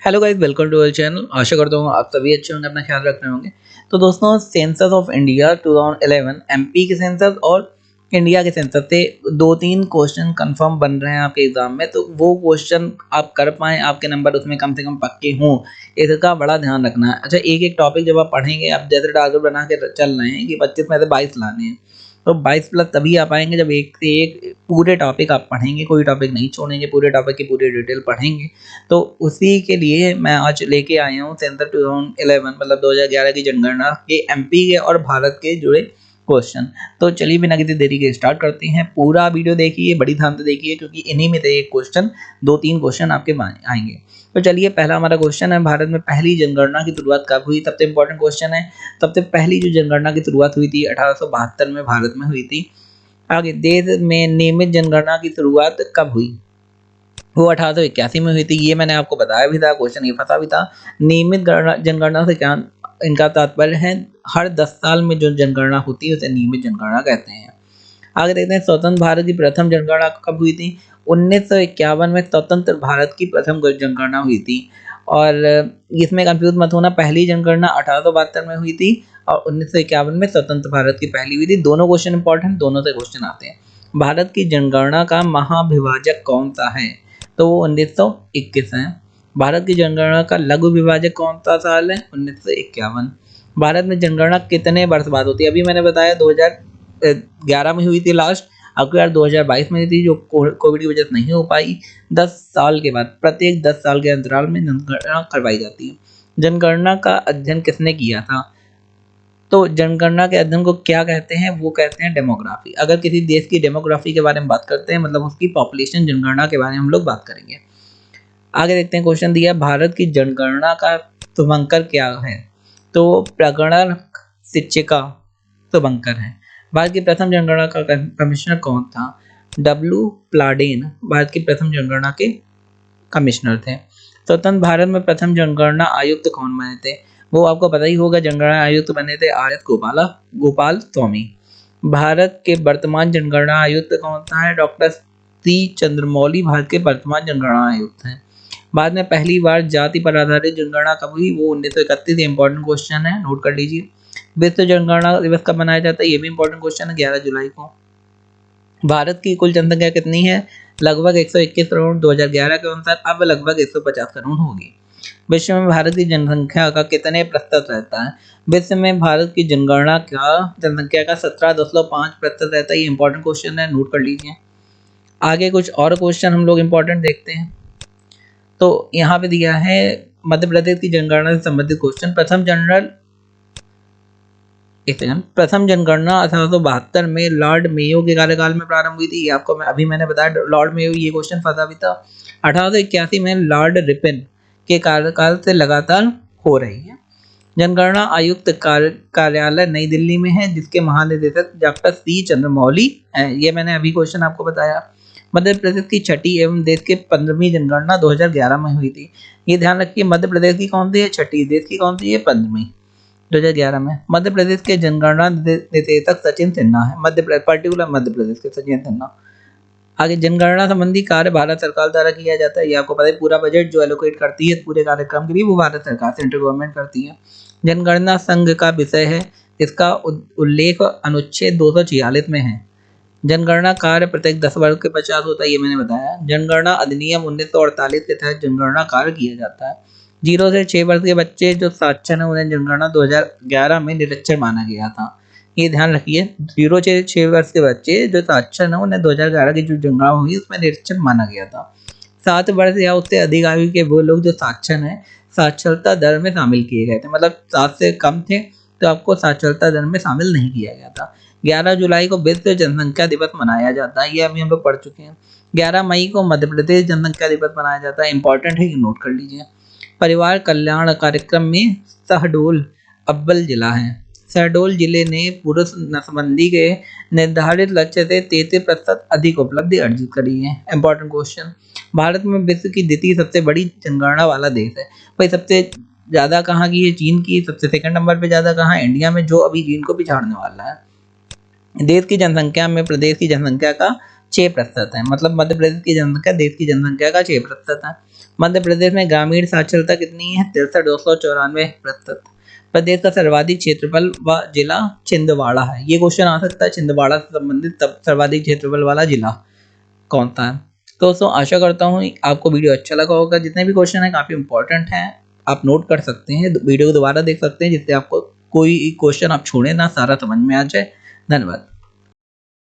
Hello guys, welcome to our channel. आशा करता हूँ आप सभी अच्छे होंगे, अपना ख्याल रख रहे होंगे। तो दोस्तों, सेंसस ऑफ इंडिया 2011 एमपी के सेंसस और इंडिया के सेंसस से दो तीन क्वेश्चन कंफर्म बन रहे हैं आपके एग्जाम में। तो वो क्वेश्चन आप कर पाएँ, आपके नंबर उसमें कम से कम पक्के हों, इसका बड़ा ध्यान रखना है। अच्छा, एक एक टॉपिक जब आप पढ़ेंगे, आप जैसे टारगेट बना के चल रहे हैं कि 25 में से 22 लाने हैं, तो 22 प्लस तभी आ पाएंगे जब एक से एक पूरे टॉपिक आप पढ़ेंगे, कोई टॉपिक नहीं छोड़ेंगे, पूरे टॉपिक की पूरी डिटेल पढ़ेंगे। तो उसी के लिए मैं आज लेके आया हूँ सेंसस 2011 मतलब 2011 की जनगणना के एमपी के और भारत के जुड़े क्वेश्चन। तो चलिए बिना किसी देरी के स्टार्ट करते हैं। पूरा वीडियो देखिए, बड़ी ध्यान से देखिए, क्योंकि इन्हीं में से एक क्वेश्चन, दो तीन क्वेश्चन आपके आएंगे। तो चलिए, पहला हमारा क्वेश्चन है, भारत में पहली जनगणना की शुरुआत कब हुई? सबसे इंपॉर्टेंट क्वेश्चन है। सबसे पहली जो जनगणना की शुरुआत हुई थी 1872 में भारत में हुई थी। आगे, देश में नियमित जनगणना की शुरुआत कब हुई? वो 1881 में हुई थी। ये मैंने आपको बताया भी था, क्वेश्चन ये फंसा भी था। नियमित जनगणना से क्या इनका तात्पर्य है? हर 10 साल में जो जनगणना होती है उसे नियमित जनगणना कहते हैं। आगे देखते हैं, स्वतंत्र भारत की प्रथम जनगणना कब हुई थी? 1951 में स्वतंत्र भारत की प्रथम जनगणना हुई थी। और इसमें कंफ्यूज मत होना, पहली जनगणना 1872 में हुई थी और 1951 में स्वतंत्र भारत की पहली हुई थी। दोनों क्वेश्चन इंपॉर्टेंट, दोनों से क्वेश्चन आते हैं। भारत की जनगणना का महाविभाजक कौन सा है? तो वो 1921 है। भारत की जनगणना का लघु विभाजक कौन सा साल है? 1951। भारत में जनगणना कितने वर्ष बाद होती है? अभी मैंने बताया 2011 में हुई थी लास्ट। आपको यार 2022 में हुई थी, जो कोविड की वजह से नहीं हो पाई। 10 साल के बाद, प्रत्येक 10 साल के अंतराल में जनगणना करवाई जाती है। जनगणना का अध्ययन किसने किया था? तो जनगणना के अध्ययन को क्या कहते हैं? वो कहते हैं डेमोग्राफी। अगर किसी देश की डेमोग्राफी के बारे में बात करते हैं, मतलब उसकी पॉपुलेशन जनगणना के बारे में हम लोग बात करेंगे। आगे देखते हैं, क्वेश्चन दिया, भारत की जनगणना का शुभंकर क्या है? तो प्रगणन शिक्षिका शुभंकर है। भारत की प्रथम जनगणना का कमिश्नर कौन था? डब्ल्यू प्लाडेन भारत की प्रथम जनगणना के कमिश्नर थे। स्वतंत्र भारत में प्रथम जनगणना आयुक्त कौन बने थे? वो आपको पता ही होगा, जनगणना आयुक्त बने थे आर एस गोपाल स्वामी। भारत के वर्तमान जनगणना आयुक्त कौन सा है? डॉक्टर सी चंद्रमौली भारत के वर्तमान जनगणना आयुक्त हैं। बाद में पहली बार जाति पर आधारित जनगणना कब हुई? वो 1931। इंपॉर्टेंट क्वेश्चन है, नोट कर लीजिए। विश्व जनगणना दिवस कब मनाया जाता है? ये भी इंपॉर्टेंट क्वेश्चन है, 11 जुलाई को। भारत की कुल जनसंख्या कितनी है? लगभग 121 करोड़। 2011 के अनुसार अब लगभग 150 करोड़ होगी। विश्व में भारत की जनसंख्या का कितने प्रतिशत रहता है? विश्व में भारत की जनगणना का जनसंख्या का 17.5% रहता है। ये इंपॉर्टेंट क्वेश्चन है, नोट कर लीजिए। आगे कुछ और क्वेश्चन हम लोग इंपॉर्टेंट देखते हैं। तो यहाँ पे दिया है मध्य प्रदेश की जनगणना से संबंधित क्वेश्चन। प्रथम जनगणना 1872 में लॉर्ड मेयो के कार्यकाल में प्रारंभ हुई थी। ये आपको मैंने बताया, लॉर्ड मेयो, ये क्वेश्चन फंसा भी था। 1881 में लॉर्ड रिपन के कार्यकाल से लगातार हो रही है। जनगणना आयुक्त कार्यालय नई दिल्ली में है, जिसके महानिदेशक डॉक्टर सी चंद्रमौली हैं। ये मैंने अभी क्वेश्चन आपको बताया। मध्य प्रदेश की छठी एवं देश के 15वीं जनगणना 2011 में हुई थी। ये ध्यान रखिए, मध्य प्रदेश की कौन सी है? छठी। देश की कौन सी है? 15वीं। 2011 में। मध्य प्रदेश के जनगणना निदेशक सचिन सिन्हा है, पर्टिकुलर मध्य प्रदेश के सचिन सिन्हा। आगे, जनगणना संबंधी कार्य भारत सरकार द्वारा किया जाता है। ये आपको पता है, पूरा बजट जो एलोकेट करती है पूरे कार्यक्रम के लिए, वो भारत सरकार, सेंट्रल गवर्नमेंट करती है। जनगणना संघ का विषय है, इसका उल्लेख अनुच्छेद 246 में है। जनगणना कार्य प्रत्येक 10 वर्ष के पश्चात होता है, ये मैंने बताया। जनगणना अधिनियम 1948 के तहत जनगणना कार्य किया जाता है। 0 से 6 वर्ष के बच्चे जो साक्षर हैं, उन्हें जनगणना 2011 में निरक्षर माना गया था। ये ध्यान रखिए, 0 से 6 वर्ष के बच्चे जो साक्षर हैं, उन्हें 2011 की जो जनगणना हुई उसमें निरक्षर माना गया था। 7 वर्ष या उससे अधिक आयु के वो लोग जो साक्षर हैं, साक्षरता दर में शामिल किए गए थे। मतलब 7 से कम थे तो आपको साक्षरता दर में शामिल नहीं किया गया था। 11 जुलाई को विश्व जनसंख्या दिवस मनाया जाता है, ये अभी हम लोग पढ़ चुके हैं। 11 मई को मध्य प्रदेश जनसंख्या दिवस मनाया जाता है, इंपॉर्टेंट है, ये नोट कर लीजिए। परिवार कल्याण कार्यक्रम में शहडोल अव्वल जिला है। शहडोल जिले ने पुरुष नसबंदी के निर्धारित लक्ष्य से 33% अधिक उपलब्धि अर्जित करी है। इंपॉर्टेंट क्वेश्चन, भारत में विश्व की द्वितीय सबसे बड़ी जनगणना वाला देश है। भाई, सबसे ज़्यादा कहाँ की है? चीन की। सबसे सेकंड नंबर पे ज़्यादा कहाँ? इंडिया में, जो अभी चीन को पिछाड़ने वाला है। देश की जनसंख्या में प्रदेश की जनसंख्या का 6% है, मतलब मध्य प्रदेश की जनसंख्या देश की जनसंख्या का 6% है। मध्य प्रदेश में ग्रामीण साक्षरता कितनी है? 63,294%। प्रदेश का सर्वाधिक क्षेत्रफल व जिला छिंदवाड़ा है। ये क्वेश्चन आ सकता है, छिंदवाड़ा से संबंधित तब सर्वाधिक क्षेत्रफल वाला जिला कौन सा है। तो दोस्तों आशा करता हूँ आपको वीडियो अच्छा लगा होगा। जितने भी क्वेश्चन हैं काफ़ी इंपॉर्टेंट हैं, आप नोट कर सकते हैं, वीडियो को दोबारा देख सकते हैं, जिससे आपको कोई क्वेश्चन आप छोड़े ना, सारा समझ में आ जाए। धन्यवाद।